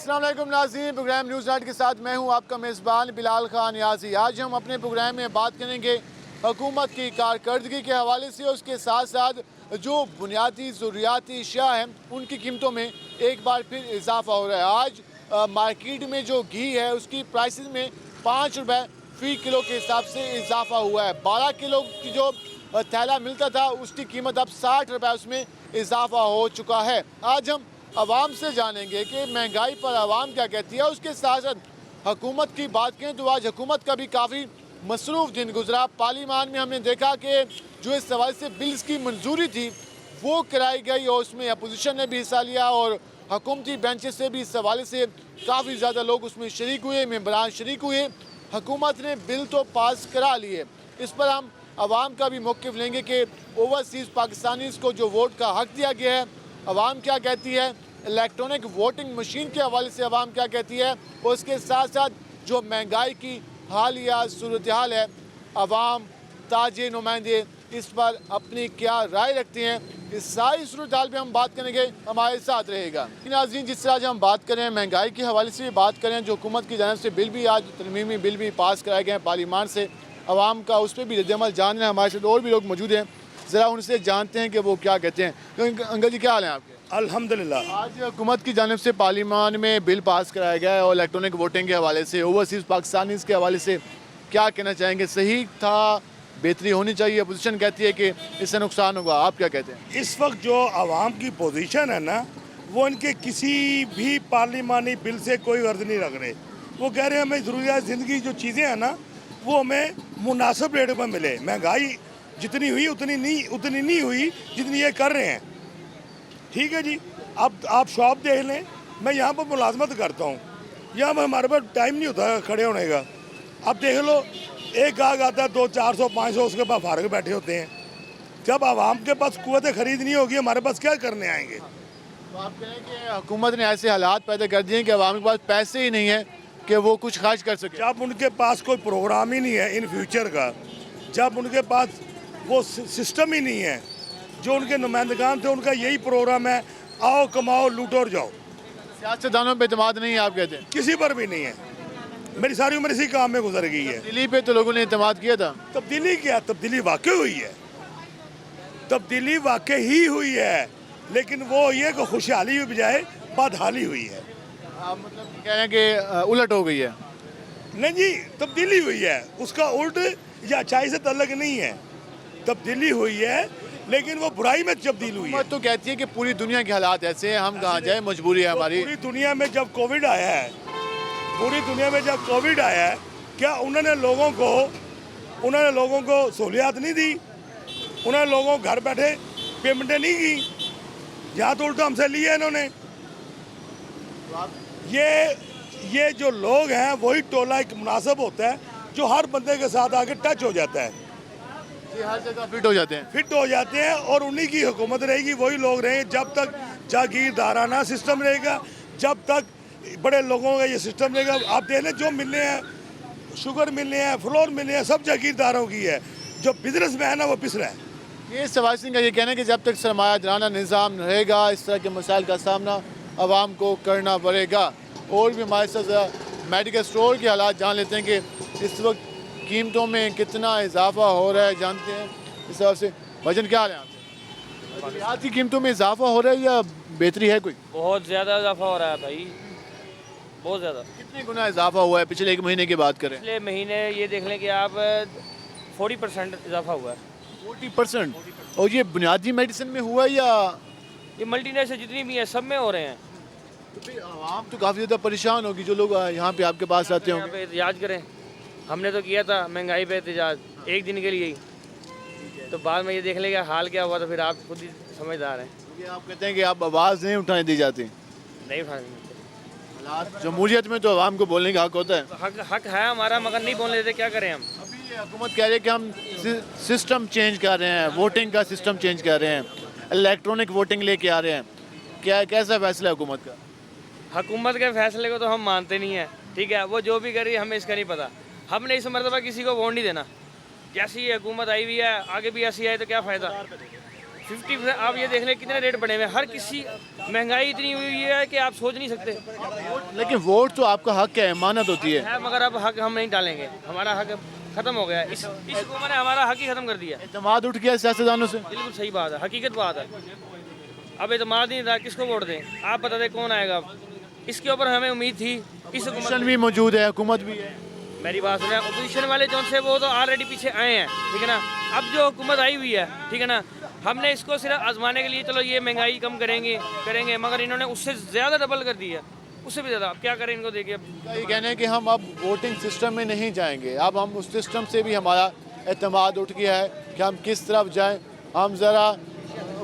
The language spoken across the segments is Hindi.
अस्सलाम वालेकुम नाज़रीन, प्रोग्राम न्यूज़ नाइट के साथ मैं हूं आपका मेज़बान बिलाल खान नियाज़ी। आज हम अपने प्रोग्राम में बात करेंगे हुकूमत की कारकर्दगी के हवाले से, उसके साथ साथ जो बुनियादी ज़रूरियाती अशिया हैं उनकी कीमतों में एक बार फिर इजाफ़ा हो रहा है। आज मार्केट में जो घी है उसकी प्राइसेस में 5 रुपये फ़ी किलो के हिसाब से इजाफ़ा हुआ है। 12 किलो की जो थैला मिलता था उसकी कीमत अब 60 रुपये उसमें इजाफ़ा हो चुका है। आज हम आवाम से जानेंगे कि महंगाई पर आवाम क्या कहती है। उसके साथ साथ हुकूमत की बात करें तो आज हुकूमत का भी काफ़ी मसरूफ़ दिन गुजरा। पार्लियामान में हमने देखा कि जो इस सवाल से बिल्स की मंजूरी थी वो कराई गई और उसमें अपोजिशन ने भी हिस्सा लिया और हुकूमती बेंचेस से भी इस हवाले से काफ़ी ज़्यादा लोग उसमें शरीक हुए, मेम्बरान शरीक हुए। हुकूमत ने बिल तो पास करा लिए। इस पर हम आवाम का भी मौक़िफ़ लेंगे कि ओवरसीज़ पाकिस्तानीज़ को जो वोट का हक़ दिया गया है आवाम क्या कहती है, इलेक्ट्रॉनिक वोटिंग मशीन के हवाले से आवाम क्या कहती है, और उसके साथ साथ जो महंगाई की हालिया सूरत हाल है, आवाम ताजे नुमाइंदे इस पर अपनी क्या राय रखते हैं, इस सारी सूरत हाल पर हम बात करेंगे। हमारे साथ रहेगा नाज़रीन। जिस तरह आज हम बात करें महंगाई के हवाले से भी बात करें, जो हुकूमत की जानिब से बिल भी आज तरमीमी बिल भी पास कराए गए हैं पार्लियामान से, आवाम का उस पर भी रद्द-ए-अमल जान रहे हैं। हमारे साथ और भी लोग मौजूद हैं, ज़रा उनसे जानते हैं कि वो क्या कहते हैं। तो अंकल जी क्या हाल है आपके? अल्हम्दुलिल्लाह। आज हुकूमत की जानिब से पार्लियामान में बिल पास कराया गया है और इलेक्ट्रॉनिक वोटिंग के हवाले से, ओवरसीज़ पाकिस्तानीज़ के हवाले से क्या कहना चाहेंगे? सही था, बेहतरी होनी चाहिए? अपोजिशन कहती है कि इससे नुकसान होगा, आप क्या कहते हैं? इस वक्त जो आवाम की पोजीशन है ना, वो इनके किसी भी पार्लिमानी बिल से कोई गर्ज नहीं रख रहे। वो कह रहे हैं हमें ज़रूरियात ज़िंदगी जो चीज़ें हैं ना वो हमें मुनासिब रेट पर मिले। महंगाई जितनी हुई उतनी नहीं हुई जितनी ये कर रहे हैं। ठीक है जी, अब आप शॉप देख लें, मैं यहाँ पर मुलाजमत करता हूँ, यहाँ पर हमारे पास टाइम नहीं होता खड़े होने का। अब देख लो, एक गाहक आता है 200-400-500 उसके पास फारग बैठे होते हैं। जब आवाम के पास कुव्वत खरीद नहीं होगी, हमारे पास क्या करने आएंगे? तो आप कहें कि हुकूमत ने ऐसे हालात पैदा कर दिए कि आवाम के पास पैसे ही नहीं है कि वो कुछ खर्च कर सके। जब उनके पास कोई प्रोग्राम ही नहीं है इन फ्यूचर का, जब उनके पास वो सिस्टम ही नहीं है, जो उनके नुमाइंदगान थे उनका यही प्रोग्राम है, आओ कमाओ लूटो और जाओ। सियासतदानों पे एतमाद नहीं है आप कहते हैं? किसी पर भी नहीं है। मेरी सारी उम्र इसी काम में गुजर गई है। दिल्ली पे तो लोगों ने एतमाद किया था। तब्दीली क्या? तब्दीली वाकई हुई है, तब्दीली वाकई ही हुई है, लेकिन वो ये कि खुशहाली की बजाय बदहाली हुई है। आप मतलब कह रहे हैं कि उलट हो गई है? नहीं जी, तब्दीली हुई है, उसका उल्ट या अच्छाई से तल्लक नहीं है। तब्दीली हुई है लेकिन वो बुराई में तब्दील हुई है। तो कहती है कि पूरी दुनिया के हालात ऐसे हैं, हम कहाँ जाए, मजबूरी है हमारी। पूरी दुनिया में जब कोविड आया है, पूरी दुनिया में जब कोविड आया है, क्या उन्होंने लोगों को सहूलियात नहीं दी? उन्होंने लोगों को घर बैठे पेमेंटें नहीं की? यहाँ तो उल्टा हमसे लिए इन्होंने। ये जो लोग हैं वही टोला एक मुनासिब होता है जो हर बंदे के साथ आके टच हो जाता है, हर जगह फिट हो जाते हैं और उन्हीं की हुकूमत रहेगी, वही लोग रहेंगे। जब तक जागीरदाराना सिस्टम रहेगा, जब तक बड़े लोगों का ये सिस्टम रहेगा। आप देख लें, जो मिलने हैं, शुगर मिलने हैं, फ्लोर मिलने हैं, सब जागीरदारों की है। जो बिजनेस में है ना वो पिस रहा है। ये सवाल सिंह का ये कहना है कि जब तक सरमायादाराना निज़ाम रहेगा इस तरह के मसाइल का सामना आवाम को करना पड़ेगा। और भी हमारे साथ मेडिकल स्टोर के हालात जान लेते हैं कि इस वक्त कीमतों में कितना इजाफा हो रहा है, जानते हैं इस हिसाब से। वजन क्या हाल है आपसे? अद्वियात की कीमतों में इजाफा हो रहा है या बेहतरी है कोई? बहुत ज़्यादा इजाफा हो रहा है भाई, बहुत ज़्यादा। कितने गुना इजाफा हुआ है पिछले एक महीने की बात करें? पिछले महीने ये देख लें कि आप 40% इजाफा हुआ है। 40%? और ये बुनियादी मेडिसिन में हुआ है या ये मल्टीनेशनल जितनी भी है सब में हो रहे हैं। तो फिर आवाम तो काफ़ी ज़्यादा परेशान होगी जो लोग यहाँ पे आपके पास आते यहाँ होंगे। पे एहतजाज करें, हमने तो किया था महंगाई पे एहतजाज एक दिन के लिए ही, तो बाद में ये देख लेंगे हाल क्या हुआ, तो फिर आप खुद ही समझदार हैं। ये आप कहते हैं कि आप आवाज़ नहीं उठाने दी जाती? नहीं उठाने, जमहूरियत में तो आवाम को बोलने का हक होता है। हक है हमारा, मगर नहीं बोलने देते, क्या करें हम। अभी ये हुकूमत कह रही है कि हम सिस्टम चेंज कर रहे हैं, वोटिंग का सिस्टम चेंज कर रहे हैं, इलेक्ट्रॉनिक वोटिंग लेके आ रहे हैं। क्या कैसा फैसला है हुकूमत का? हुकूमत के फैसले को तो हम मानते नहीं हैं, ठीक है, वो जो भी कर रही है हमें इसका नहीं पता। हमने इस मरतबा किसी को वोट नहीं देना। जैसी ये हुकूमत आई हुई है, आगे भी ऐसी आए तो क्या फ़ायदा। 50 आप ये देख लें कितने रेट बढ़े हुए हैं, हर किसी महंगाई इतनी हुई है कि आप सोच नहीं सकते लेकिन वोट तो आपका हक है, अमानत होती है। है, मगर अब हक हम नहीं डालेंगे, हमारा हक खत्म हो गया है। इस हुकूमत ने हमारा हक ही खत्म कर दिया। एतमाद उठ गया सियासतदानों से। बिल्कुल सही बात है, हकीकत बात है। अब एतमाद नहीं था, किसको वोट दें? आप बता दें कौन आएगा? इसके ऊपर हमें उम्मीद थी। इस हुकूमत ऑप्शन भी मौजूद है, हुकूमत भी है। मेरी बात सुने, अपोजिशन वाले जो से वो तो ऑलरेडी पीछे आए हैं, ठीक है ना। अब जो हुकूमत आई हुई है, ठीक है ना, हमने इसको सिर्फ आजमाने के लिए चलो ये महंगाई कम करेंगे, मगर इन्होंने उससे ज़्यादा डबल कर दी है, उससे भी ज़्यादा। अब क्या करें इनको देखिए। ये कहना है कि हम अब वोटिंग सिस्टम में नहीं जाएंगे, अब हम उस सिस्टम से भी हमारा एतमाद उठ गया है कि हम किस तरफ जाएं। हम ज़रा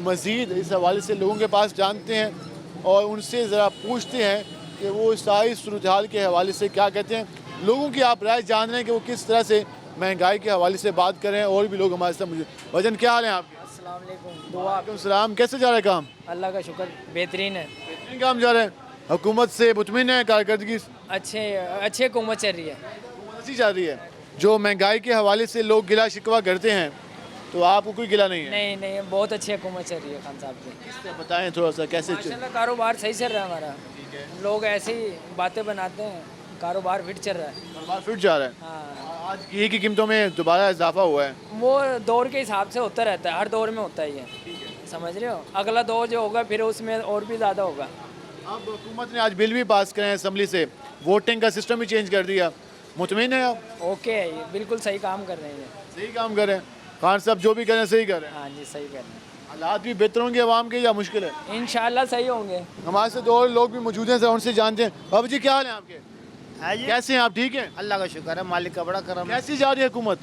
मज़ीद इस हवाले से लोगों के पास जानते हैं और उनसे ज़रा पूछते हैं कि वो सारी सूरत हाल के हवाले से क्या कहते हैं। लोगों की आप राय जान रहे हैं कि वो किस तरह से महंगाई के हवाले से बात करें। और भी लोग हमारे साथ मुझे वजन, क्या हाल है आपके? अस्सलाम वालेकुम। दुआ। सलाम। कैसे जा रहा है काम? अल्लाह का शुक्र, बेहतरीन है। बेहतरीन काम जा रहा है। हुकूमत से मुतमिन है, कारकर्दगी अच्छे हुकूमत चल रही है। अच्छी जा रही है। जो महंगाई के हवाले से लोग गिला शिकवा करते हैं, तो आपको कोई गिला नहीं है? नहीं, बहुत अच्छी हुकूमत चल रही है खान साहब की। इससे बताएं थोड़ा सा कैसे माशाल्लाह कारोबार सही चल रहा है हमारा। लोग ऐसी बातें बनाते हैं, कारोबार फिट चल रहा है। कारोबार फिट जा रहा है। हाँ, आज घी की कीमतों में दोबारा इजाफा हुआ है। वो दौर के हिसाब से होता रहता है, हर दौर में होता ही है, समझ रहे हो। अगला दौर जो होगा फिर उसमें और भी ज़्यादा होगा। अब हुकूमत ने आज बिल भी पास करे हैं असम्बली से, वोटिंग का सिस्टम भी चेंज कर दिया। मुतमिन है आप? ओके है, ये बिल्कुल सही काम कर रहे हैं। सही काम कर रहे हैं खान साहब, जो भी करें सही कर रहे हैं। हाँ जी, सही कर रहे हैं। हालात भी बेहतर होंगे अवाम के या मुश्किल है? इंशाल्लाह सही होंगे। हमारे साथ और लोग भी मौजूद हैं, जरा उनसे जानते हैं। बाबू जी क्या हाल है आपके? है जी, कैसे हैं आप? ठीक हैं? अल्लाह का शुक्र है, मालिक का बड़ा करम है। कैसी जा रही है हुकूमत?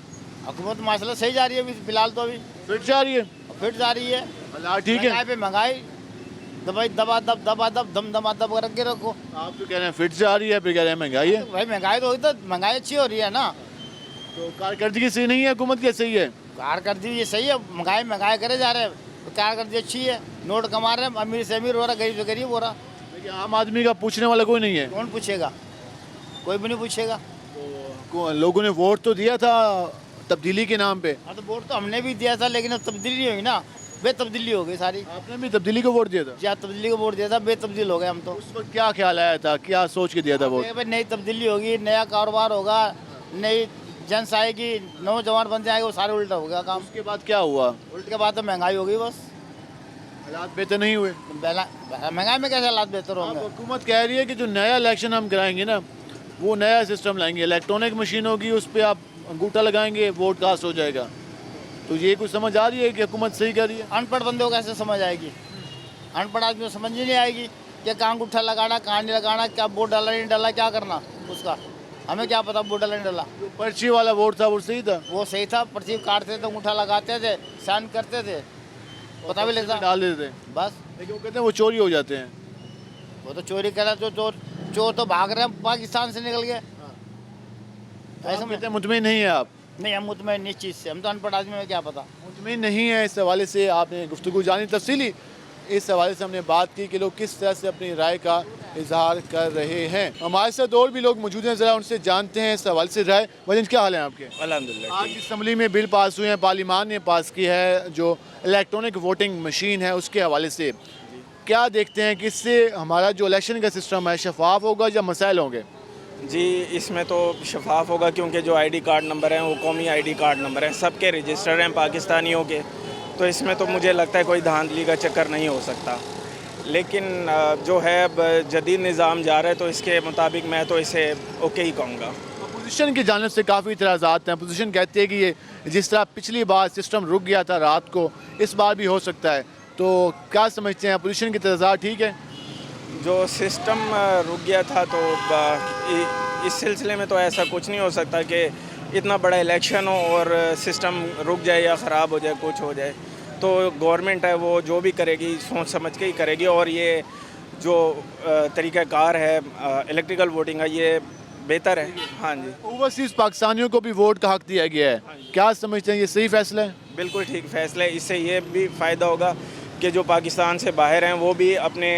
हुकूमत माशाल्लाह सही जा रही है, अभी फिलहाल तो अभी फिट जा रही है? फिट जा रही है। हालात ठीक है? महंगाई पे महंगाई, दबाई दबा दब दम दमा दब रख के रखो। आप तो कह रहे हैं फिट जा रही है, फिर कह रहे हैं महंगाई है। भाई महंगाई तो हुई, तो महंगाई अच्छी हो रही है ना। तो कारकर्दगी सही नहीं है हुकूमत की? सही है। कारकर्दगी ये सही है, महंगाई करे जा रहे हैं, तो कारकर्दगी अच्छी है। नोट कमा रहे हैं, अमीर से अमीर हो रहा, गरीब से गरीब हो रहा। लेकिन आम आदमी का पूछने वाला कोई नहीं है। कौन पूछेगा? कोई भी नहीं पूछेगा। लोगों ने वोट तो दिया था तब्दीली के नाम पे। हाँ, तो वोट तो हमने भी दिया था, लेकिन अब तब्दीली नहीं हुई ना, बेतब्दीली हो गई सारी। आपने भी तब्दीली को वोट दिया था? या तब्दीली को वोट दिया था, बेतब्दील हो गए हम तो। उस वक्त क्या ख्याल आया था, क्या सोच के दिया था वोट? भाई नई तब्दीली होगी, नया कारोबार होगा, नई जनस आएगी, नौजवान बन जाएंगे, वो सारे उल्टा हो गया काम। उसके बाद क्या हुआ? उल्टे के बाद तो महंगाई हो गई बस। हालात बेहतर नहीं हुए। महंगाई में कैसे हालात बेहतर अब होंगे? हुकूमत कह रही है कि जो नया इलेक्शन हम कराएंगे ना, वो नया सिस्टम लाएंगे, इलेक्ट्रॉनिक मशीन होगी, उस पर आप अंगूठा लगाएंगे, वोट कास्ट हो जाएगा। तो ये कुछ समझ आ रही है कि हुकूमत सही कर रही है? अनपढ़ बंदे को कैसे समझ आएगी? अनपढ़ आदमी को समझ ही नहीं आएगी कि कहाँ अंगूठा लगाना, कहाँ नहीं लगाना, क्या वोट डाला नहीं डाला, क्या करना उसका। हमें क्या पता वोट डाला नहीं डाला। जो पर्ची वाला वोट था वो सही था? वो सही था, पर्ची काटते थे, अंगूठा लगाते थे, साइन करते थे, पता भी लगता डाल देते थे। बस। लेकिन वो कहते हैं वो चोरी हो जाते हैं। वो तो चोरी करा, तो चोर तो भाग रहे हैं, पाकिस्तान से निकल गए। ऐसा कहते हैं मुतमिन नहीं है आप? नहीं, हम मुतमईन इस चीज़ से, हम तो अनपढ़ आदमी में क्या पता। मुतमिन नहीं है, इस हवाले से आपने गुफ्तगू जानी तफसीली। इस हवाले से हमने बात की कि लोग किस तरह से अपनी राय का इजहार कर रहे हैं। हमारे साथ और भी लोग मौजूद हैं, ज़रा उनसे जानते हैं इस हवाले से राय। वजन क्या हाल है आपके? अल्हम्दुलिल्लाह। आज असम्बली में बिल पास हुए हैं, पार्लियामान ने पास की है, जो इलेक्ट्रॉनिक वोटिंग मशीन है उसके हवाले से क्या देखते हैं कि इससे हमारा जो इलेक्शन का सिस्टम है शफाफ होगा या मसाइल होंगे? जी, इसमें तो शफाफ होगा, क्योंकि जो आईडी कार्ड नंबर हैं वो कौमी आईडी कार्ड नंबर हैं, सबके रजिस्टर हैं पाकिस्तानियों के, तो इसमें तो मुझे लगता है कोई धांधली का चक्कर नहीं हो सकता। लेकिन जो है अब जदीद निज़ाम जा रहा है, तो इसके मुताबिक मैं तो इसे ओके ही कहूँगा। अपोजिशन की जानिब से काफ़ी इतराज़ात हैं। अपोजिशन कहती है कि ये जिस तरह पिछली बार सिस्टम रुक गया था रात को, इस बार भी हो सकता है। तो क्या समझते हैं, अपोजिशन की इतराज़ात ठीक है? जो सिस्टम रुक गया था, तो इस सिलसिले में तो ऐसा कुछ नहीं हो सकता कि इतना बड़ा इलेक्शन हो और सिस्टम रुक जाए या ख़राब हो जाए, कुछ हो जाए। तो गवर्नमेंट है वो जो भी करेगी सोच समझ के ही करेगी, और ये जो तरीक़ाकार है इलेक्ट्रिकल वोटिंग का, ये बेहतर है। हाँ जी। ओवरसीज़ पाकिस्तानियों को भी वोट का हक दिया गया है, क्या समझते हैं ये सही फैसला है? बिल्कुल ठीक फैसला है। इससे ये भी फ़ायदा होगा कि जो पाकिस्तान से बाहर हैं वो भी अपने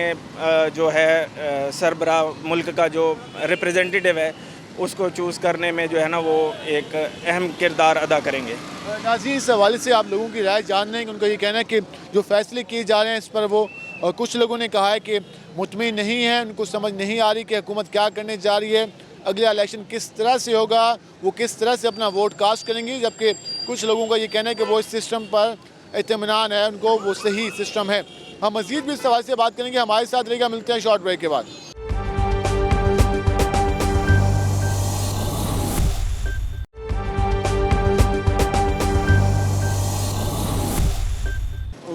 जो है सरबरा मुल्क का जो रिप्रेजेंटेटिव है उसको चूज़ करने में जो है ना वो एक अहम किरदार अदा करेंगे। नाज़रीन, इस हवाले से आप लोगों की राय जानने हैं कि उनका ये कहना है कि जो फैसले किए जा रहे हैं इस पर वो कुछ लोगों ने कहा है कि मुतमिन नहीं है, उनको समझ नहीं आ रही कि हुकूमत क्या करने जा रही है, अगला इलेक्शन किस तरह से होगा, वो किस तरह से अपना वोट कास्ट करेंगे। जबकि कुछ लोगों का ये कहना है कि वो इस सिस्टम पर इत्मीनान है, उनको वो सही सिस्टम है। हम मज़ीद भी इस सवाल से बात करेंगे, हमारे साथ रहेगा। मिलते हैं शॉर्ट ब्रेक के बाद।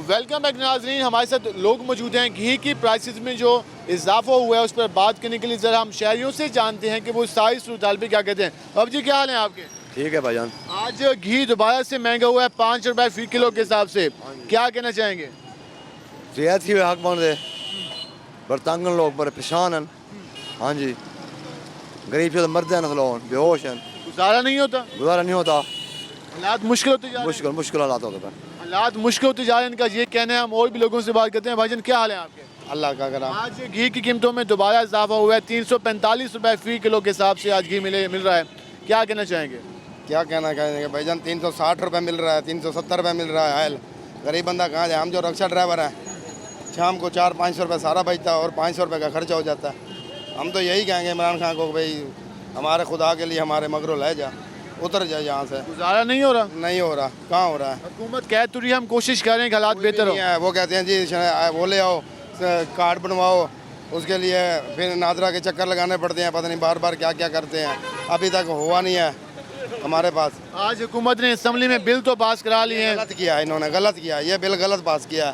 वेलकम बैक नाज़रीन, हमारे साथ लोग मौजूद हैं। घी की प्राइसेस में जो इजाफा हुआ है उस पर बात करने के लिए ज़रा हम शहरियों से जानते हैं कि वो सारी सूरत पे क्या कहते हैं। अब जी क्या हाल है आपके? ठीक है भाईजान। आज घी दोबारा से महंगा हुआ है 5 रुपए फी किलो के हिसाब से, क्या कहना चाहेंगे? सेहत की हक बन दे, बरतंगन लोग बड़े परेशान हैं। हाँ जी, गरीब से मरद हैं, बेहोश हैं, गुजारा नहीं होता, गुजारा नहीं होता, हालात मुश्किल होते जा रहे हैं। मुश्किल हालात होते हैं। हालात मुश्किल होते जा रहे हैं, इनका ये कहना है। हम और भी लोगों से बात करते हैं। भाईजान क्या हाल है आपके? अल्लाह का करम। आज घी की कीमतों में दोबारा इजाफा हुआ है, 345 रुपए फी किलो के हिसाब से आज घी मिल रहा है, क्या कहना चाहेंगे? क्या कहना कहेंगे भाईजान, 360 रुपये मिल रहा है, 370 रुपये मिल रहा है आयल। गरीब बंदा कहाँ जाए? हम जो रिक्शा ड्राइवर हैं, शाम को 400-500 रुपये सारा बचता है और 500 रुपये का खर्चा हो जाता है। हम तो यही कहेंगे इमरान खान को, भाई हमारे खुदा के लिए हमारे मगरो ले जा, उतर जाए यहाँ से। गुजारा नहीं हो रहा? नहीं हो रहा, कहाँ हो रहा है? हुकूमत कह तो रही है, हम कोशिश कर रहे हैं कि हालात बेहतर हो। वो कहते हैं जी वो ले आओ, कार्ड बनवाओ, उसके लिए फिर नादरा के चक्कर लगाने पड़ते हैं, पता नहीं बार बार क्या क्या करते हैं। अभी तक हुआ नहीं है हमारे पास। आज हुकूमत ने असम्बली में बिल तो पास करा लिए हैं। गलत किया इन्होंने, गलत किया, ये बिल गलत पास किया।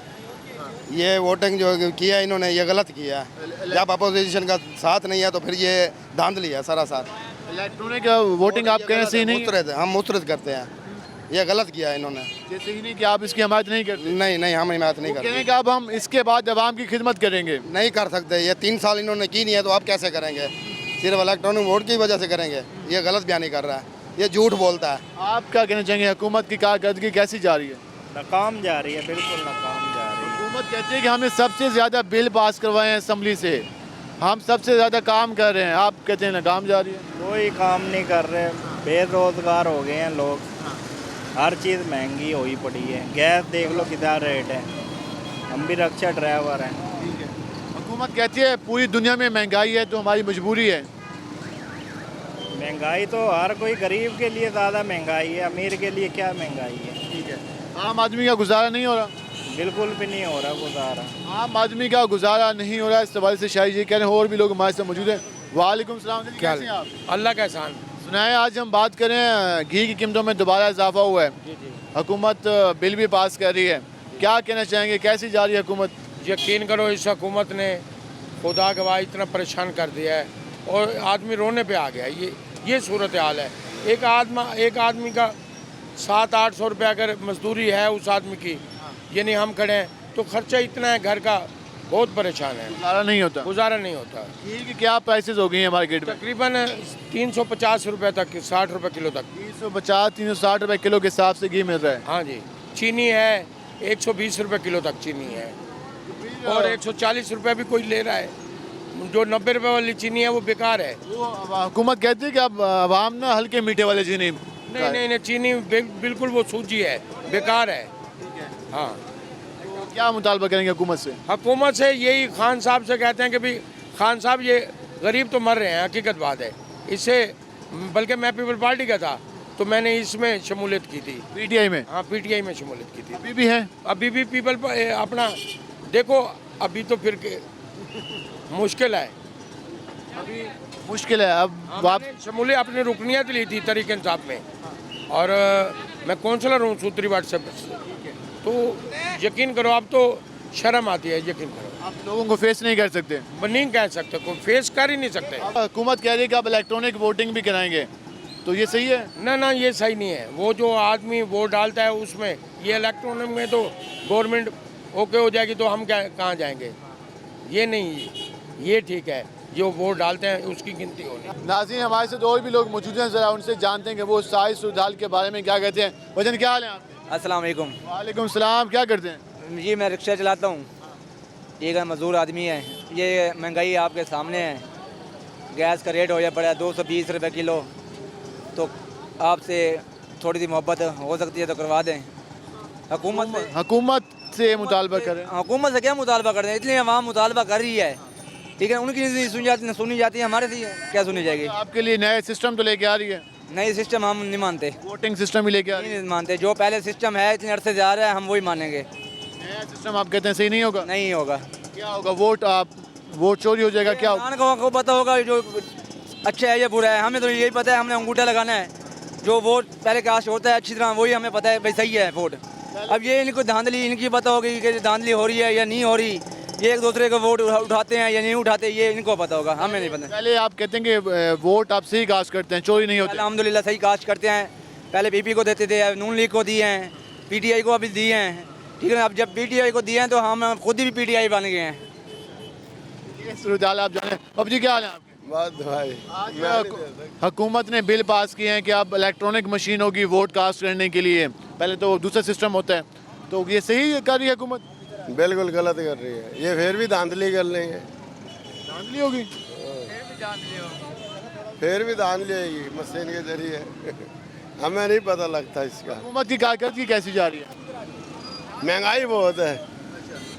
ये वोटिंग जो किया इन्होंने ये गलत किया। जब अपोजिशन का साथ नहीं है तो फिर ये धांधली है सरासर। इलेक्ट्रॉनिक वोटिंग आप कह रहे सही नहीं? हम मुस्तरद करते हैं, ये गलत किया इन्होंने। जैसे ही नहीं कि आप इसकी हमायत नहीं करते? नहीं, हम हिमायत नहीं कहें करते। कि अब हम इसके बाद अवाम की खिदमत करेंगे। नहीं कर सकते, ये 3 साल इन्होंने की नहीं है तो आप कैसे करेंगे? सिर्फ इलेक्ट्रॉनिक वोट की वजह से करेंगे। ये गलत बयानी कर रहा है, ये झूठ बोलता है। आप क्या कहना चाहेंगे, हुकूमत की कारकर्दगी कैसी जा रही है? नाकाम जा रही है, बिल्कुल नाकाम जा रही है। हुकूमत कहती है कि हमने सबसे ज़्यादा बिल पास करवाए हैं असम्बली से, हम सबसे ज़्यादा काम कर रहे हैं, आप कहते हैं नाकाम जा रही है। कोई काम नहीं कर रहे, बेरोजगार हो गए हैं लोग, हर चीज़ महंगी हुई पड़ी है। गैस देख लो कितना रेट है, हम भी रिक्शा ड्राइवर हैं। हुकूमत कहती है पूरी दुनिया में महंगाई है तो हमारी मजबूरी है। महंगाई तो हर कोई गरीब के लिए ज़्यादा महंगाई है, अमीर के लिए क्या महंगाई है? ठीक है, आम आदमी का गुजारा नहीं हो रहा? बिल्कुल भी नहीं हो रहा गुजारा। आम आदमी का गुजारा नहीं हो रहा, इस सवाल से शायद ये कह रहे हैं। और भी लोग हमारे साथ मौजूद हैं। वालेकुम सलाम। क्या कैसे हैं आप? अल्लाह का एहसान। सुनाए, आज हम बात करें घी की कीमतों में दोबारा इजाफा हुआ है, हुकूमत बिल भी पास कर रही है, क्या कहना चाहेंगे, कैसी जा रही है हुकूमत? यकीन करो इस हुकूमत ने खुदा गवाह इतना परेशान कर दिया है और आदमी रोने पे आ गया है। ये सूरत हाल है। एक आदमी का 700-800 रुपये अगर मजदूरी है उस आदमी की, यानी हम खड़े हैं तो खर्चा इतना है घर का, बहुत परेशान है, गुजारा नहीं होता। गुजारा नहीं होता। घी की क्या प्राइसेस हो गई हैं मार्केट में? तकरीबन 350 रुपये तक, 60 रुपये किलो तक। 350-360 रुपये किलो के हिसाब से घी मिल रहा है। हाँ जी। चीनी है 120 रुपये किलो तक चीनी है, और 140 रुपये भी कोई ले रहा है। जो 90 रुपये वाली चीनी है वो बेकार है। वो हुकूमत कहती है कि अब आवाम ना हल्के मीठे वाले चीनी नहीं, चीनी बिल्कुल वो सूजी है, बेकार है। हाँ, तो क्या मुतालबा करेंगे हुकूमत से? हुकूमत से यही खान साहब से कहते हैं कि भाई खान साहब ये गरीब तो मर रहे हैं, हकीकत बात है। इससे बल्कि मैं पीपल पार्टी का था तो मैंने इसमें शमूलियत की थी, पीटीआई में। हाँ, पीटीआई में शमूलियत की थी। अभी भी है? अभी भी पीपल अपना देखो, अभी तो फिर मुश्किल है, अभी मुश्किल है। अब आप शमूलियत अपनी रुकनियत ली थी तरीके इंसाफ में, और मैं काउंसलर हूँ सूत्री वार्ड से, तो यकीन करो अब तो शर्म आती है। यकीन करो आप लोगों को फेस नहीं कर सकते? नहीं कह सकते, कोई फेस कर ही नहीं सकते। हुकूमत कह रही है कि आप इलेक्ट्रॉनिक वोटिंग भी कराएंगे, तो ये सही है? ना, ये सही नहीं है। वो जो आदमी वोट डालता है उसमें, ये इलेक्ट्रॉनिक में तो गवर्नमेंट ओके हो जाएगी तो हम क्या कहाँ जाएंगे? ये नहीं, ये ठीक है, जो वोट डालते हैं उसकी गिनती होनी। नाज़रीन, हमारे साथ और भी लोग मौजूद हैं, ज़रा उनसे जानते हैं कि वो सारी सूरत के बारे में क्या कहते हैं। वजन क्या हाल है आपके? अस्सलाम वालेकुम। वालेकुम सलाम। क्या करते हैं? जी मैं रिक्शा चलाता हूँ, एक मज़दूर आदमी है। ये महंगाई आपके सामने है, गैस का रेट हो जाए पड़ा 220 रुपये किलो, तो आपसे थोड़ी सी मोहब्बत हो सकती है तो करवा दें। हुकूमत से मुतालबा करें। हुकूमत से क्या मुतालबा कर रहे हैं, इसलिए आवाम मुतालबा कर रही है, ठीक है। उनकी नहीं सुनी जाती है, हमारे से क्या सुनी जाएगी। आपके लिए नया सिस्टम तो लेके आ रही है। नई सिस्टम हम नहीं मानते, वोटिंग सिस्टम ही लेके आ रही है। नहीं मानते, जो पहले सिस्टम है इतने अरसे से आ रहा है हम वही मानेंगे। नया सिस्टम आप कहते हैं सही नहीं होगा? नहीं होगा। क्या होगा? वोट चोरी हो जाएगा, क्या होगा? को पता होगा जो अच्छा है या बुरा है, हमें तो यही पता है, हमने अंगूठा लगाना है, जो वोट पहले कास्ट होता है अच्छी तरह वही हमें पता है भाई सही है वोट। अब ये इनको धांधली इनकी पता होगी कि धांधली हो रही है या नहीं हो रही, ये एक दूसरे को वोट उठाते हैं या नहीं उठाते, ये इनको पता होगा, हमें नहीं पता। पहले आप कहते हैं कि वोट आप सही कास्ट करते हैं, चोरी नहीं होती। अल्हम्दुलिल्लाह सही कास्ट करते हैं, पहले पीपी को देते थे, नून लीग को दिए हैं, पीटीआई को अभी दिए हैं, ठीक है। अब जब पीटीआई को दिए हैं तो हम खुद ही पीटीआई बन गए हैं। आप जाने अब जी क्या हाल है आपके? भाई आज हुकूमत ने बिल पास किए हैं कि अब इलेक्ट्रॉनिक मशीन होगी वोट कास्ट करने के लिए, पहले तो दूसरा सिस्टम होता है, तो ये सही कर रही है हुकूमत? बिल्कुल गलत कर रही है, ये फिर भी धांधली कर लेंगे। धांधली होगी? फिर भी धांधली होगी मशीन के जरिए हमें नहीं पता लगता इसका। हुकूमत की कारकर्दगी कैसी जा रही है? महंगाई बहुत है,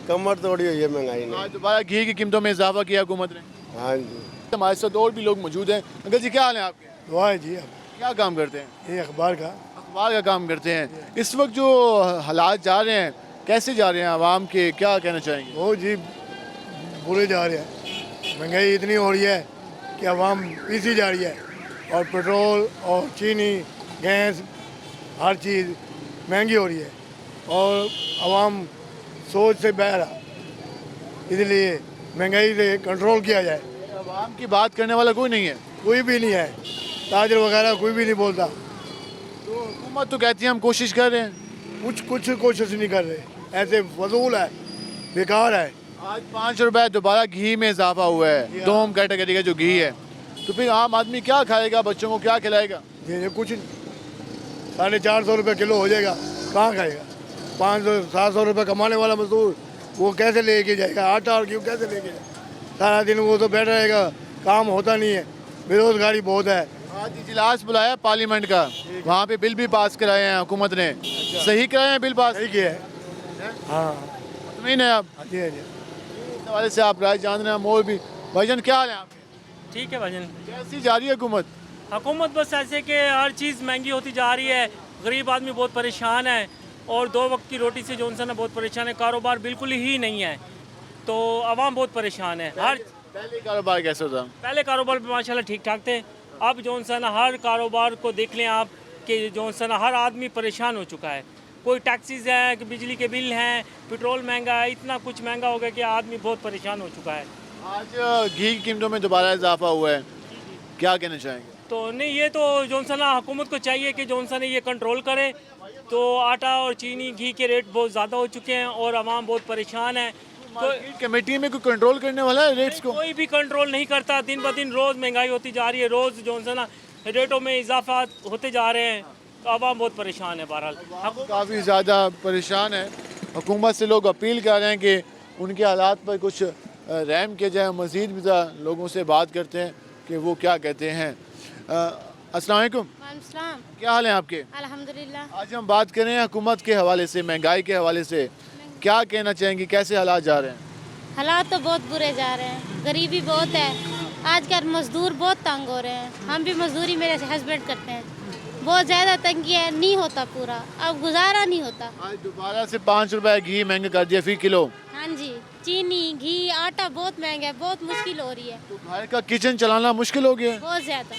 कमर तोड़ी हुई है महंगाई ने। आज दोबारा घी की कीमतों में इजाफा किया हुकूमत ने। हाँ जी। हमारे साथ और भी लोग मौजूद हैं। अंकल जी क्या हाल है आपके? दुआ है जी। क्या काम करते हैं? ये अखबार का काम करते हैं। इस वक्त जो हालात जा रहे हैं कैसे जा रहे हैं आवाम के, क्या कहना चाहेंगे? वो जी बुरे जा रहे हैं, महंगाई इतनी हो रही है कि आवाम पीसी जा रही है, और पेट्रोल और चीनी गैस हर चीज़ महंगी हो रही है, और आवाम सोच से बहरा, इसलिए महंगाई से कंट्रोल किया जाए। आवाम की बात करने वाला कोई नहीं है? कोई भी नहीं है, ताजर वगैरह कोई भी नहीं बोलता। तो हुकूमत तो कहती है हम कोशिश कर रहे हैं। कुछ कोशिश नहीं कर रहे, ऐसे फजूल है, बेकार है। आज 5 रुपए दोबारा घी में इजाफा हुआ है, दोम कैटेगरी का जो घी है, तो फिर आम आदमी क्या खाएगा, बच्चों को क्या खिलाएगा? ये कुछ 450 रुपये किलो हो जाएगा, कहाँ खाएगा? 500-700 रुपये कमाने वाला मजदूर वो कैसे लेके जाएगा? आटा और घी कैसे लेके जाएगा? सारा दिन वो तो बैठा रहेगा, काम होता नहीं है, बेरोजगारी बहुत है। आज इजलास बुलाया पार्लियामेंट का, वहाँ पे बिल भी पास कराए हैं हुकूमत ने। सही कराए हैं बिल पास? सही किया है। हाँ नहीं है आप? जी हाँ जी। इस हवाले से आप राय जान रहे हैं, हम और भी। भाईजान क्या हाल है आपके? ठीक है भाईजान। कैसी जा रही है हुकूमत? हुकूमत बस ऐसे कि हर चीज़ महंगी होती जा रही है, गरीब आदमी बहुत परेशान है, और 2 वक्त की रोटी से जो इंसान बहुत परेशान है, कारोबार बिल्कुल ही नहीं है, तो आवाम बहुत परेशान है। पहले कारोबार कैसे होता? पहले कारोबार माशाल्लाह ठीक ठाक थे, अब जो इंसान हर कारोबार को देख लें आप कि जो इंसान हर आदमी परेशान हो चुका है। कोई टैक्सीज हैं, कि बिजली के बिल हैं, पेट्रोल महंगा है, इतना कुछ महंगा हो गया कि आदमी बहुत परेशान हो चुका है। आज घी की कीमतों में दोबारा इजाफा हुआ है, क्या कहना चाहेंगे? तो नहीं, ये तो जो इंसान हुकूमत को चाहिए कि जो इंसान ये कंट्रोल करे। तो आटा और चीनी घी के रेट बहुत ज़्यादा हो चुके हैं और आवाम बहुत परेशान है। तो कमेटी में कोई कंट्रोल करने वाला है रेट्स को? कोई भी कंट्रोल नहीं करता, दिन ब दिन रोज़ महंगाई होती जा रही है, रोज़ जो है ना रेटों में इजाफा होते जा रहे हैं, तो आवाम बहुत परेशान है। बहरहाल काफ़ी ज़्यादा परेशान है। हुकूमत से लोग अपील कर रहे हैं कि उनके हालात पर कुछ रहम किया जाए। मज़ीद भी लोगों से बात करते हैं कि वो क्या कहते हैं। अस्सलाम वालेकुम। क्या हाल है आपके? अल्हम्दुलिल्लाह। आज हम बात करें हुकूमत के हवाले से, महंगाई के हवाले से, क्या कहना चाहेंगी, कैसे हालात जा रहे हैं? हालात तो बहुत बुरे जा रहे हैं, गरीबी बहुत है, आजकल मजदूर बहुत तंग हो रहे हैं। हम भी मजदूरी मेरे हस्बैंड करते हैं, बहुत ज़्यादा तंगी है, नहीं होता पूरा, अब गुजारा नहीं होता। आज दोबारा से 5 रुपए घी महंगा कर दिया फी किलो। हाँ जी, चीनी घी आटा बहुत महंगा है, बहुत मुश्किल हो रही है। तो घर का किचन चलाना मुश्किल हो गया है? बहुत ज़्यादा,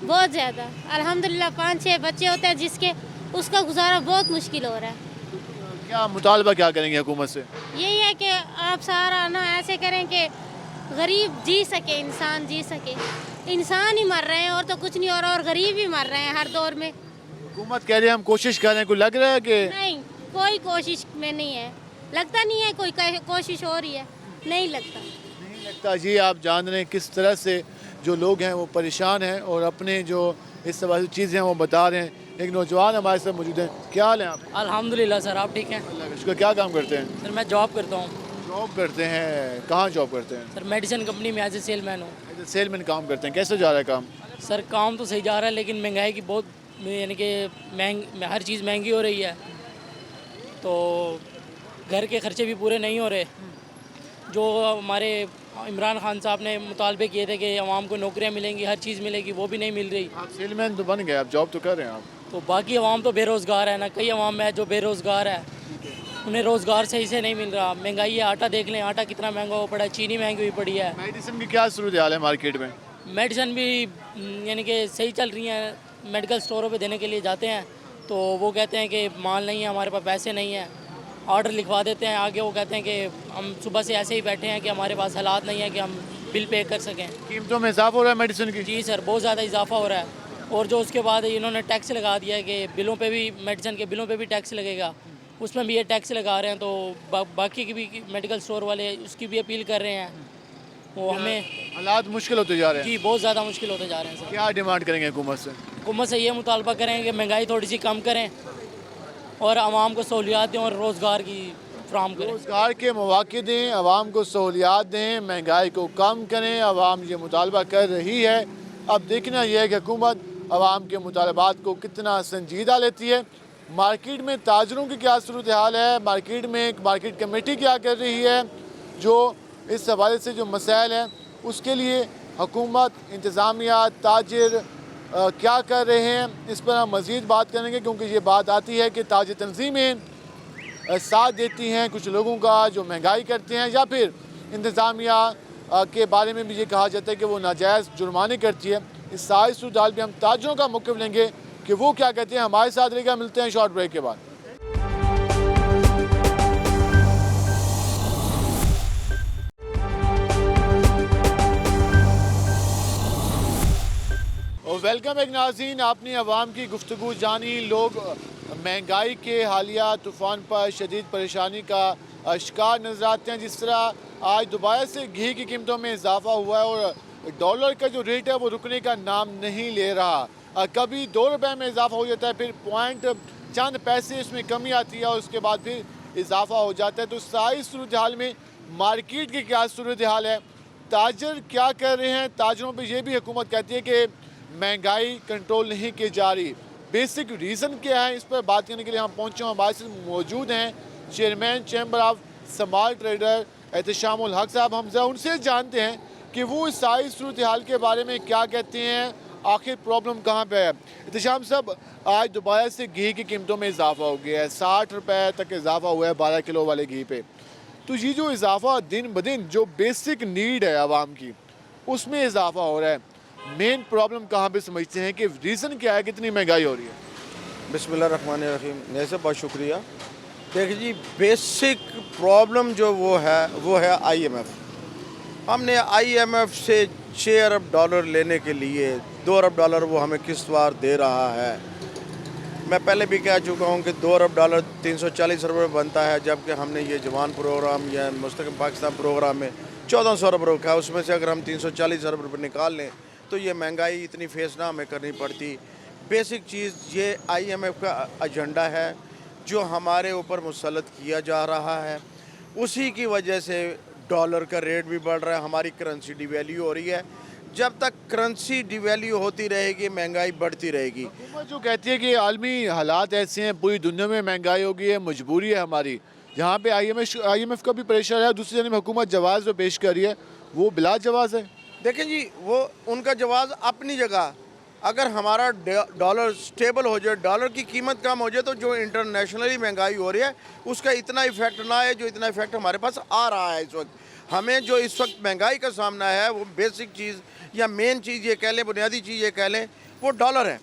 बहुत ज़्यादा। अल्हम्दुलिल्लाह 5-6 बच्चे होते हैं जिसके, उसका गुजारा बहुत मुश्किल हो रहा है। क्या मुतालबा क्या करेंगे हुकूमत से? यही है कि आप सारा ना ऐसे करें कि गरीब जी सके, इंसान जी सके। इंसान ही मर रहे हैं और तो कुछ नहीं हो रहा, और गरीब ही मर रहे हैं हर दौर में। हुकूमत कह रही है हम कोशिश कर रहे हैं, कोई लग रहा है कि? नहीं, कोई कोशिश में नहीं है, लगता नहीं है कोई कोशिश हो रही है, नहीं लगता। नहीं लगता जी। आप जान रहे हैं किस तरह से जो लोग हैं वो परेशान हैं और अपने जो इस तरह की चीज़ें हैं वो बता रहे हैं। एक नौजवान हमारे साथ मौजूद हैं। क्या हाल है आप? अल्हम्दुलिल्लाह सर, आप ठीक हैं? अल्लाह का शुक्र। क्या काम करते हैं? सर मैं जॉब करता हूँ। जॉब जॉब करते हैं, कहाँ जॉब करते हैं? सर मेडिसिन कंपनी में एज ए सेलमैन हूँ। एज ए सेलमैन काम करते हैं। कैसे जा रहा है काम? सर काम तो सही जा रहा है, लेकिन महंगाई की बहुत यानी कि हर चीज़ महंगी हो रही है, तो घर के खर्चे भी पूरे नहीं हो रहे। जो हमारे इमरान खान साहब ने मुतालबे किए थे कि आवाम को नौकरियां मिलेंगी, हर चीज़ मिलेगी, वो भी नहीं मिल रही। आप सेलमैन तो बन गए, आप जॉब तो कर रहे हैं आप। तो बाकी आवाम तो बेरोज़गार है ना, कई आवाम है जो बेरोज़गार है, उन्हें रोज़गार सही से नहीं मिल रहा। महंगाई है, आटा देख लें, आटा कितना महंगा हो पड़ा है, चीनी महंगी हुई पड़ी है। मेडिसिन की क्या सूरत हाल है मार्केट में? मेडिसिन भी यानी कि सही चल रही हैं। मेडिकल स्टोरों पे देने के लिए जाते हैं तो वो कहते हैं कि माल नहीं है, हमारे पास पैसे नहीं हैं। ऑर्डर लिखवा देते हैं, आगे वो कहते हैं कि हम सुबह से ऐसे ही बैठे हैं कि हमारे पास हालात नहीं है कि हम बिल पे कर सकें। कीमतों में इजाफा हो रहा है मेडिसिन की? जी सर, बहुत ज़्यादा इजाफा हो रहा है। और जो उसके बाद इन्होंने टैक्स लगा दिया है कि बिलों पे भी, मेडिसिन के बिलों पे भी टैक्स लगेगा, उसमें भी ये टैक्स लगा रहे हैं। तो बाकी की भी मेडिकल स्टोर वाले उसकी भी अपील कर रहे हैं। वो हमें हालात मुश्किल होते जा रहे हैं। जी बहुत ज़्यादा मुश्किल होते जा रहे हैं सर। क्या डिमांड करेंगे हुकूमत से? हुकूमत से ये मुतालबा करें कि महंगाई थोड़ी सी कम करें और आवाम को सहूलियात दें और रोज़गार की फ्राहम करें। रोज़गार के मौके दें, आवाम को सहूलियात दें, महंगाई को कम करें। आवाम ये मुतालबा कर रही है। अब देखना यह है कि हुकूमत आवाम के मुतालबात को कितना संजीदा लेती है। मार्केट में ताजरों की क्या सूरत हाल है, मार्केट में मार्केट कमेटी क्या कर रही है, जो इस हवाले से जो मसाइल हैं उसके लिए हुकूमत, इंतज़ामिया, ताजिर क्या कर रहे हैं, इस पर हम मज़ीद बात करेंगे। क्योंकि ये बात आती है कि ताजिर तंजीमें साथ देती हैं कुछ लोगों का जो महंगाई करते हैं, या फिर इंतज़ामिया के बारे में भी ये कहा जाता है कि वो नाजायज़ जुर्माने करती है। इस सारी सूरत हाल पर हम ताजरों का मौक़िफ़ लेंगे कि वो क्या कहते हैं। हमारे साथ रहेगा, मिलते हैं शॉर्ट ब्रेक के बाद। और वेलकम एक नाज़रीन, आपने अवाम की गुफ्तगू जानी। लोग महंगाई के हालिया तूफ़ान पर शदीद परेशानी का शिकार नज़र आते हैं। जिस तरह आज दोबारा से घी की कीमतों में इजाफा हुआ है और डॉलर का जो रेट है वो रुकने का नाम नहीं ले रहा। कभी 2 रुपये में इजाफा हो जाता है, फिर पॉइंट चंद पैसे इसमें कमी आती है और उसके बाद फिर इजाफा हो जाता है। तो सारी सूरत हाल में मार्केट की क्या सूरत हाल है, ताजर क्या कर रहे हैं, ताजरों पर यह भी हुकूमत कहती है कि महंगाई कंट्रोल नहीं की जा रही। बेसिक रीज़न क्या है, इस पर बात करने के लिए हम पहुँचे हैं। हमारे साथ मौजूद हैं chairman chamber of small trader Ehteshamul Haq sahab. हम जरा उनसे जानते हैं कि वो इस सारी सूरत हाल के बारे में क्या कहते हैं, आखिर प्रॉब्लम कहाँ पे है। एहतशाम साहब, आज दोबारा से घी की कीमतों में इजाफा हो गया है, 60 रुपये तक इजाफा हुआ है 12 किलो वाले घी पे। तो ये जो इजाफा दिन ब दिन जो बेसिक नीड है आवाम की, उसमें इजाफा हो रहा है। मेन प्रॉब्लम कहाँ पे समझते हैं कि रीज़न क्या है, कितनी महंगाई हो रही है? बिस्मिल्लाहिर्रहमानिर्रहीम। जैसे बहुत शुक्रिया। देखिए जी, बेसिक प्रॉब्लम जो वो है IMF। हमने IMF से 6 अरब डॉलर लेने के लिए 2 अरब डॉलर वो हमें किस्तवार दे रहा है। मैं पहले भी कह चुका हूँ कि 2 अरब डॉलर 340 रुपये बनता है, जबकि हमने ये जवान प्रोग्राम या मुस्तक़िल पाकिस्तान प्रोग्राम में 1400 अरब रखा है। उसमें से अगर हम 340 अरब रुपये निकाल लें तो ये महंगाई इतनी फेस ना हमें करनी पड़ती। बेसिक चीज़ ये IMF का एजेंडा है जो हमारे ऊपर मुसल्लत किया जा रहा है। उसी की वजह से डॉलर का रेट भी बढ़ रहा है, हमारी करेंसी डिवैल्यू हो रही है। जब तक करेंसी डिवैल्यू होती रहेगी, महंगाई बढ़ती रहेगी। हुकूमत जो कहती है कि आलमी हालात ऐसे हैं, पूरी दुनिया में महंगाई हो गई है, मजबूरी है हमारी, जहाँ पे IMF का भी प्रेशर है, दूसरी जानब हुकूमत जवाज़ जो पेश कर रही है वो बिला जवाज़ है। देखें जी, वो उनका जवाब अपनी जगह। अगर हमारा डॉलर स्टेबल हो जाए, डॉलर की कीमत कम हो जाए, तो जो इंटरनेशनली महंगाई हो रही है उसका इतना इफेक्ट ना आए जो इतना इफेक्ट हमारे पास आ रहा है इस वक्त। हमें जो इस वक्त महंगाई का सामना है वो बेसिक चीज़ या मेन चीज़ ये कह लें, बुनियादी चीज़ ये कह लें, वो डॉलर है।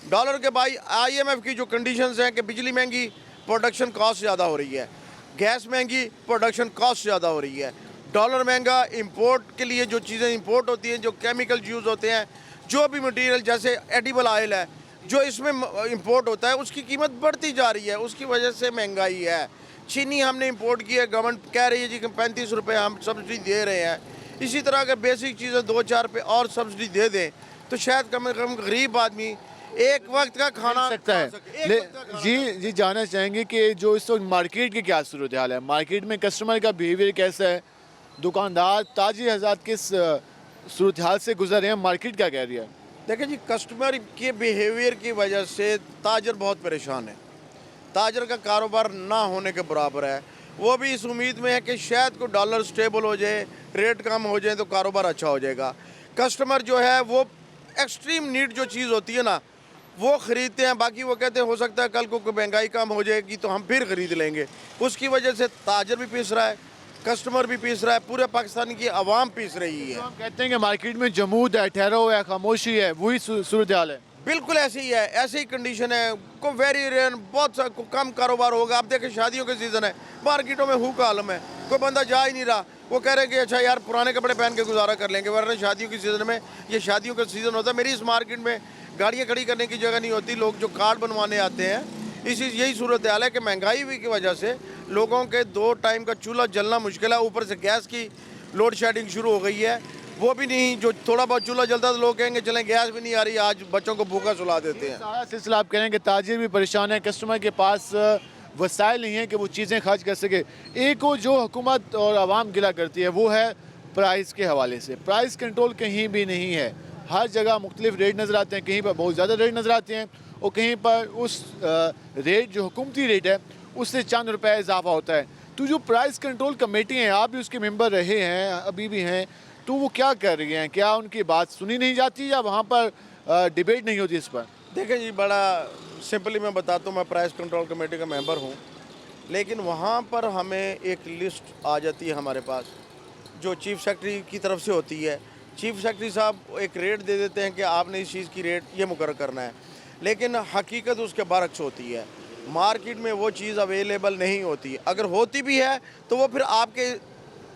डॉलर के भाई IMF की जो कंडीशंस हैं कि बिजली महंगी, प्रोडक्शन कॉस्ट ज़्यादा हो रही है, गैस महंगी, प्रोडक्शन कॉस्ट ज़्यादा हो रही है, डॉलर महंगा, इंपोर्ट के लिए जो चीज़ें इंपोर्ट होती हैं, जो केमिकल यूज़ होते हैं, जो भी मटेरियल जैसे एडिबल ऑयल है जो इसमें इंपोर्ट होता है, उसकी कीमत बढ़ती जा रही है, उसकी वजह से महंगाई है। चीनी हमने इंपोर्ट की है, गवर्नमेंट कह रही है जी कि 35 रुपये हम सब्सिडी दे रहे हैं। इसी तरह अगर बेसिक चीज़ें 2-4 पे और सब्सिडी दे दें तो शायद कम से कम गरीब आदमी एक वक्त का खाना सकता है। जी जानना चाहेंगे कि जो इस वक्त मार्केट की क्या सूरत हाल है, मार्केट में कस्टमर का बिहेवियर कैसा है, दुकानदार ताजी हज़रात किस सूरत हाल से गुजर रहे हैं, मार्केट क्या कह रही है? देखिए जी, कस्टमर के बिहेवियर की वजह से ताजर बहुत परेशान है। ताजर का कारोबार ना होने के बराबर है। वो भी इस उम्मीद में है कि शायद को डॉलर स्टेबल हो जाए, रेट कम हो जाए तो कारोबार अच्छा हो जाएगा। कस्टमर जो है वो एक्सट्रीम नीड जो चीज़ होती है ना वो ख़रीदते हैं, बाकी वो कहते हैं हो सकता है कल को महंगाई कम हो जाएगी तो हम फिर ख़रीद लेंगे। उसकी वजह से ताजर भी पीस रहा है, कस्टमर भी पीस रहा है, पूरे पाकिस्तान की आवाम पीस रही है। हम कहते हैं कि मार्केट में जमूद है, ठहराव है, खामोशी है, वही सूरत हाल है। बिल्कुल ऐसे ही है, ऐसे ही कंडीशन है। को वेरी रेयर बहुत सा कम कारोबार होगा। आप देखें शादियों के सीज़न है, मार्केटों में हु का आलम है, कोई बंदा जा ही नहीं रहा। वो कह रहे हैं कि अच्छा यार पुराने कपड़े पहन के गुजारा कर लेंगे, वरना शादियों के सीज़न में, ये शादियों का सीज़न होता है। मेरी इस मार्केट में गाड़ियाँ खड़ी करने की जगह नहीं होती, लोग जो कार्ड बनवाने आते हैं। यही सूरत हाल है कि महंगाई हुई की वजह से लोगों के 2 टाइम का चूल्हा जलना मुश्किल है। ऊपर से गैस की लोड शेडिंग शुरू हो गई है। वो भी नहीं, जो थोड़ा बहुत चूल्हा जलता तो लोग कहेंगे चलें गैस भी नहीं आ रही, आज बच्चों को भूखा सुला देते हैं। सारा सिलसिला आप कह रहे हैं कि ताजिर भी परेशान है, कस्टमर के पास वसाइल नहीं है कि वो चीज़ें खर्च कर सके। एक वो जो हुकूमत और आवाम गिला करती है वो है प्राइस के हवाले से। प्राइस कंट्रोल कहीं भी नहीं है, हर जगह मुख्तलिफ रेट नज़र आते हैं, कहीं पर बहुत ज़्यादा रेट नज़र आते हैं और कहीं पर उस रेट जो हुकूमती रेट है उससे चंद रुपये इजाफा होता है। तो जो प्राइस कंट्रोल कमेटी है, आप भी उसके मेंबर रहे हैं, अभी भी हैं, तो वो क्या कर रही हैं? क्या उनकी बात सुनी नहीं जाती या वहाँ पर डिबेट नहीं होती इस पर? देखें जी, बड़ा सिंपली मैं बताता हूँ, मैं प्राइस कंट्रोल कमेटी का मेंबर हूँ, लेकिन वहाँ पर हमें एक लिस्ट आ जाती है हमारे पास जो चीफ सेक्रेटरी की तरफ से होती है। चीफ सेक्रेटरी साहब एक रेट दे देते हैं कि आपने इस चीज़ की रेट ये मुकर्रर करना है, लेकिन हकीकत उसके बरक्स होती है। मार्केट में वो चीज़ अवेलेबल नहीं होती, अगर होती भी है तो वो फिर आपके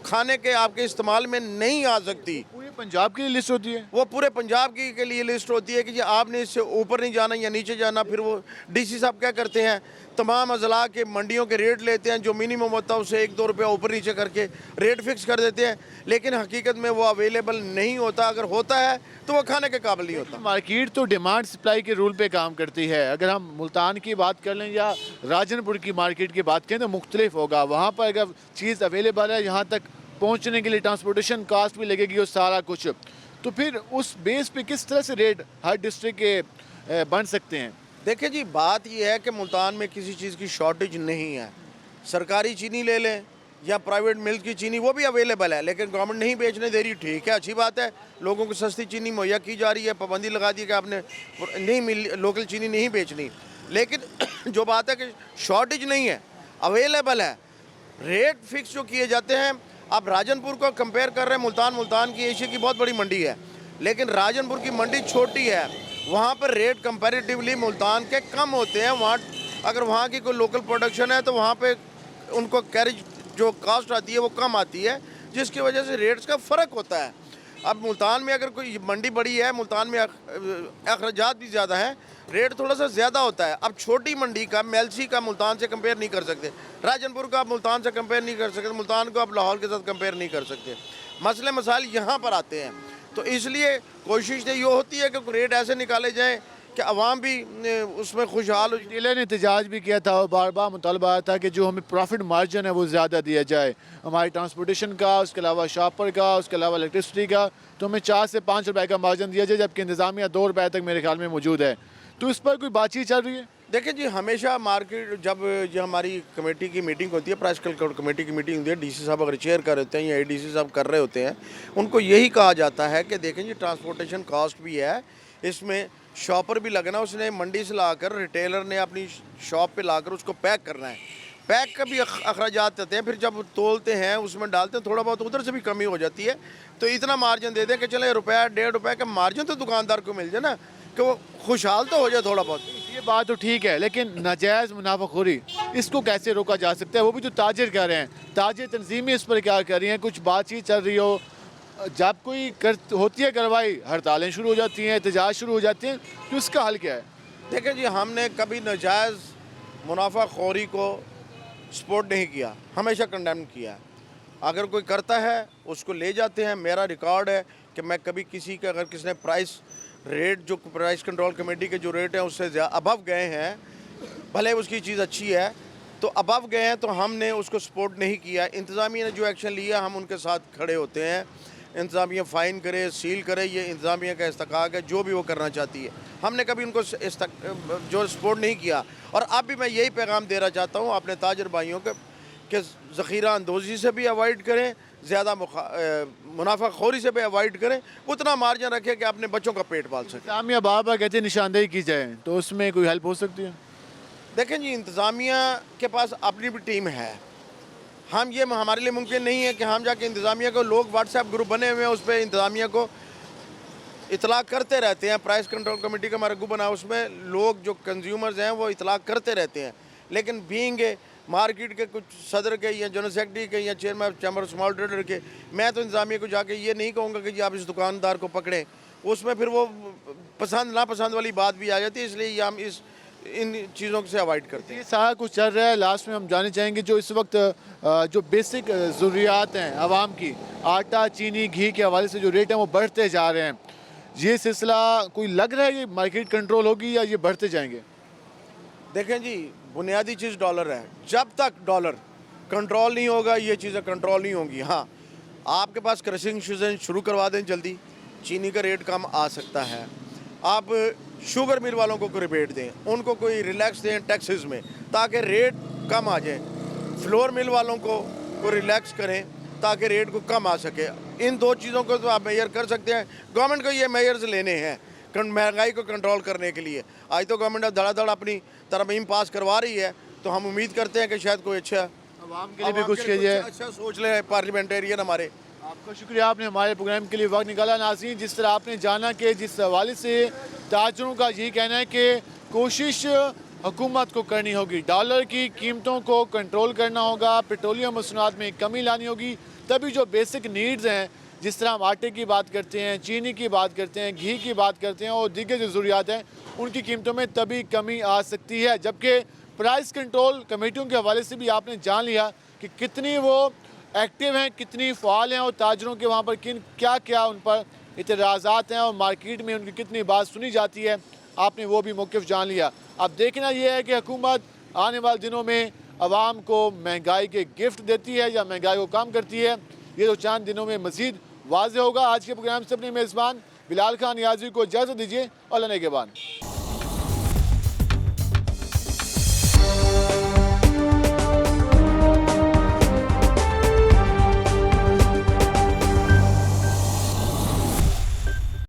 खाने के आपके इस्तेमाल में नहीं आ सकती। पूरे पंजाब की लिस्ट होती है, वो पूरे पंजाब की के लिए लिस्ट होती है कि जी आपने इससे ऊपर नहीं जाना या नीचे जाना। फिर वो डीसी साहब क्या करते हैं, तमाम अजला के मंडियों के रेट लेते हैं, जो मिनिमम होता है उससे 1-2 रुपया ऊपर नीचे करके रेट फिक्स कर देते हैं, लेकिन हकीकत में वो अवेलेबल नहीं होता। अगर होता है तो वो खाने के काबिल नहीं होता। मार्केट तो डिमांड सप्लाई के रूल पे काम करती है। अगर हम मुल्तान की बात कर लें या राजनपुर की मार्केट की बात करें तो मुख्तलिफ होगा। वहाँ पर अगर चीज़ अवेलेबल है, यहाँ तक पहुँचने के लिए ट्रांसपोर्टेशन कास्ट भी लगेगी और सारा कुछ, तो फिर उस बेस पे किस तरह से रेट हर डिस्ट्रिक्ट के बन सकते हैं? देखिए जी, बात यह है कि मुल्तान में किसी चीज़ की शॉर्टेज नहीं है। सरकारी चीनी ले लें या प्राइवेट मिल्क की चीनी, वो भी अवेलेबल है, लेकिन गवर्नमेंट नहीं बेचने दे रही। ठीक है, अच्छी बात है, लोगों को सस्ती चीनी मुहैया की जा रही है, पाबंदी लगा दी कि आपने नहीं लोकल चीनी नहीं बेचनी। लेकिन जो बात है कि शॉर्टेज नहीं है, अवेलेबल है। रेट फिक्स जो किए जाते हैं, आप राजनपुर को कंपेयर कर रहे हैं, मुल्तान की एशिया की बहुत बड़ी मंडी है, लेकिन राजनपुर की मंडी छोटी है, वहाँ पर रेट कंपैरेटिवली मुल्तान के कम होते हैं। वहाँ अगर वहाँ की कोई लोकल प्रोडक्शन है तो वहाँ पे उनको कैरेज जो कास्ट आती है वो कम आती है, जिसकी वजह से रेट्स का फ़र्क होता है। अब मुल्तान में अगर कोई मंडी बड़ी है, मुल्तान में अखराजात भी ज़्यादा हैं, रेट थोड़ा सा ज़्यादा होता है। अब छोटी मंडी का मेलसी का मुल्तान से कंपेयर नहीं कर सकते, राजनपुर का आप मुल्तान से कंपेयर नहीं कर सकते, मुल्तान को आप लाहौर के साथ कंपेयर नहीं कर सकते। मसले मसाइल यहाँ पर आते हैं, तो इसलिए कोशिश ये होती है कि रेट ऐसे निकाले जाएँ कि अवाम भी उसमें खुशहाल हो। डीलर ने एहतजाज भी किया था और बार बार मुतालबा आया था कि जो हमें प्रॉफिट मार्जिन है वो ज़्यादा दिया जाए, हमारी ट्रांसपोर्टेशन का, उसके अलावा शॉपर का, उसके अलावा इलेक्ट्रिसिटी का, तो हमें 4 से 5 रुपए का मार्जिन दिया जाए, जबकि इंतज़ामिया 2 रुपए तक मेरे ख्याल में मौजूद है। तो इस पर कोई बातचीत चल रही है? देखिए जी, हमेशा मार्केट जब जो हमारी कमेटी की मीटिंग होती है, प्राइस कंट्रोल कमेटी की मीटिंग होती है, डीसी साहब अगर चेयर कर रहे होते हैं या एडीसी साहब कर रहे होते हैं, उनको यही कहा जाता है कि देखें जी, ट्रांसपोर्टेशन कॉस्ट भी है, इसमें शॉपर भी लगना, उसने मंडी से लाकर रिटेलर ने अपनी शॉप पे लाकर उसको पैक करना है, पैक का भी अखराजात आते हैं, फिर जब तोलते हैं उसमें डालते हैं, थोड़ा बहुत उधर से भी कमी हो जाती है। तो इतना मार्जिन दे दें कि चले रुपया 1.5 रुपये का मार्जिन तो दुकानदार को मिल जाए ना, कि वो खुशहाल तो हो जाए थोड़ा बहुत। ये बात तो ठीक है, लेकिन नाजायज़ मुनाफाखोरी इसको कैसे रोका जा सकता है? वो भी जो ताजिर कर रहे हैं, ताजिर तंजीमें इस पर क्या कर रही हैं? कुछ बातचीत चल रही हो, जब कोई होती है कार्रवाई, हड़तालें शुरू हो जाती हैं, एहतजाज शुरू हो जाते हैं, तो इसका हल क्या है? देखें जी, हमने कभी नाजायज़ मुनाफाखोरी को सपोर्ट नहीं किया, हमेशा कंडेम किया। अगर कोई करता है उसको ले जाते हैं। मेरा रिकॉर्ड है कि मैं कभी किसी का, अगर किसी ने प्राइस रेट जो प्राइस कंट्रोल कमेटी के जो रेट हैं उससे अबव गए हैं, भले उसकी चीज़ अच्छी है तो अबव गए हैं तो हमने उसको सपोर्ट नहीं किया। इंतज़ामिया ने जो एक्शन लिया हम उनके साथ खड़े होते हैं। इंतज़ामिया फ़ाइन करे, सील करे, ये इंतज़ामिया का इस्तकाक है, जो भी वो करना चाहती है। हमने कभी उनको जो सपोर्ट नहीं किया। और अब भी मैं यही पैगाम देना चाहता हूँ अपने ताजर भाइयों के कि ज़ख़ीरा अंदोज़ी से भी अवॉइड करें, ज़्यादा मुनाफाखोरी से भी अवॉइड करें, उतना मार्जिन रखें कि अपने बच्चों का पेट पाल सकें। इंतज़ामिया बार-बार कहते हैं निशानदेही की जाए, तो उसमें कोई हेल्प हो सकती है? देखें जी, इंतज़ामिया के पास अपनी भी टीम है। हम ये हमारे लिए मुमकिन नहीं है कि हम जाके इंतज़ामिया को, लोग व्हाट्सएप ग्रुप बने हुए हैं उस पर इंतज़ामिया को इतला करते रहते हैं। प्राइस कंट्रोल कमेटी का हमारा ग्रुप बना, उसमें लोग जो कंज्यूमर्स हैं वो इतला करते रहते हैं। लेकिन बीइंग मार्केट के कुछ सदर के या जनरल सेक्रेटरी के या चेयरमैन चैम्बर स्मॉल ट्रेडर के, मैं तो इंतज़ामिया को जाके ये नहीं कहूँगा कि जी आप इस दुकानदार को पकड़ें। उसमें फिर वो पसंद नापसंद वाली बात भी आ जाती है, इसलिए हम इन चीज़ों से अवॉइड करते हैं। ये सारा कुछ चल रहा है। लास्ट में हम जानना चाहेंगे जो इस वक्त जो बेसिक ज़रूरियात हैं आवाम की, आटा, चीनी, घी के हवाले से जो रेट हैं वो बढ़ते जा रहे हैं, ये सिलसिला कोई लग रहा है ये मार्केट कंट्रोल होगी या ये बढ़ते जाएंगे? देखें जी, बुनियादी चीज़ डॉलर है। जब तक डॉलर कंट्रोल नहीं होगा ये चीज़ें कंट्रोल नहीं होंगी। हाँ, आपके पास क्रशिंग सीजन शुरू करवा दें जल्दी, चीनी का रेट कम आ सकता है। आप शुगर मिल वालों को रिबेट दें, उनको कोई रिलैक्स दें टैक्सेस में ताकि रेट कम आ जाए। फ्लोर मिल वालों को रिलैक्स करें ताकि रेट को कम आ सके। इन दो चीज़ों को तो आप मेजर कर सकते हैं। गवर्नमेंट को ये मेजर्स लेने हैं महंगाई को कंट्रोल करने के लिए। आज तो गवर्नमेंट अब धड़ाधड़ अपनी तरमीम पास करवा रही है, तो हम उम्मीद करते हैं कि शायद कोई अच्छा आवाम के लिए भी कुछ कीजिए, अच्छा सोच ले पार्लियामेंटेरियन हमारे। आपका शुक्रिया, आपने हमारे प्रोग्राम के लिए वक्त निकाला। नाज़रीन, जिस तरह आपने जाना कि जिस हवाले से ताजरों का यही कहना है कि कोशिश हुकूमत को करनी होगी, डॉलर की कीमतों को कंट्रोल करना होगा, पेट्रोलियम मसनूआत में कमी लानी होगी, तभी जो बेसिक नीड्स हैं, जिस तरह हम आटे की बात करते हैं, चीनी की बात करते हैं, घी की बात करते हैं और दीगर जो ज़रूरियात हैं, उनकी कीमतों में तभी कमी आ सकती है। जबकि प्राइस कंट्रोल कमेटियों के हवाले से भी आपने जान लिया कि कितनी वो एक्टिव हैं, कितनी फ़ाल हैं और ताजरों के वहाँ पर क्या क्या उन पर इतराज़ात हैं और मार्केट में उनकी कितनी बात सुनी जाती है, आपने वो भी मौक़िफ़ जान लिया। अब देखना ये है कि हुकूमत आने वाले दिनों में आवाम को महंगाई के गिफ्ट देती है या महंगाई को कम करती है, ये तो चंद दिनों में मज़ीद वाज़ेह होगा। आज के प्रोग्राम से अपने मेज़बान बिलाल खान नियाज़ी को इजाज़त दीजिए और लेने के बाद।